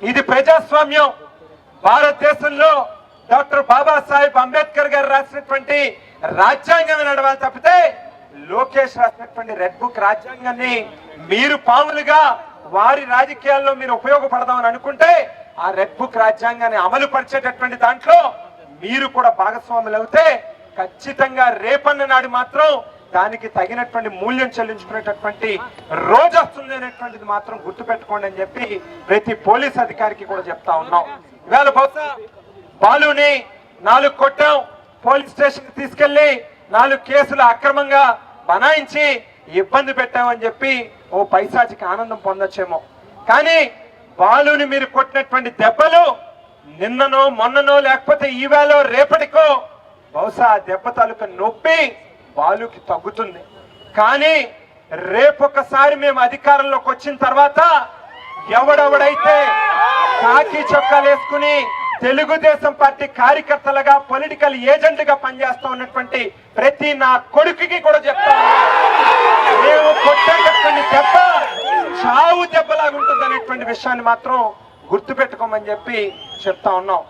ఇది ప్రజాస్వామ్యం. భారతదేశంలో డాక్టర్ బాబాసాహెబ్ అంబేద్కర్ గారు రాసినటువంటి రాజ్యాంగం నడవాలి తప్పితే లోకేష్ రాసినటువంటి రెడ్ బుక్ రాజ్యాంగాన్ని మీరు పాములుగా వారి రాజకీయాల్లో మీరు ఉపయోగపడదామని అనుకుంటే ఆ రెడ్ బుక్ రాజ్యాంగాన్ని అమలు పరిచేటటువంటి దాంట్లో మీరు కూడా భాగస్వాములు అవుతే ఖచ్చితంగా రేపన్న నాడు మాత్రం దానికి తగినటువంటి మూల్యం చెల్లించుకునేటటువంటి రోజు వస్తుంది అనేటువంటిది మాత్రం గుర్తుపెట్టుకోండి అని చెప్పి ప్రతి పోలీస్ అధికారికి కూడా చెప్తా ఉన్నాం. ఇవాళ బహుశా బాలుని 4 కొట్టాం, పోలీస్ స్టేషన్ కి తీసుకెళ్లి 4 కేసులు అక్రమంగా బనాయించి ఇబ్బంది పెట్టామని చెప్పి ఓ పైశాచికి ఆనందం పొందొచ్చేమో. కానీ బాలుని మీరు కొట్టినటువంటి దెబ్బలు నిన్ననో మొన్ననో లేకపోతే ఈవేళ రేపటికో బహుశా ఆ దెబ్బ తాలూకా నొప్పి బాలుకి తగ్గుతుంది. కానీ రేపొకసారి మేము అధికారంలోకి వచ్చిన తర్వాత ఎవడెవడైతే కాకి చొక్కాలు వేసుకుని తెలుగుదేశం పార్టీ కార్యకర్తలుగా పొలిటికల్ ఏజెంట్ గా పనిచేస్తా ఉన్నటువంటి ప్రతి నా కొడుకుకి కూడా చెప్తా మేము కొట్టేటటువంటి దెబ్బ చావు దెబ్బలాగా ఉంటుంది అనేటువంటి విషయాన్ని మాత్రం గుర్తుపెట్టుకోమని చెప్పి చెప్తా ఉన్నాం.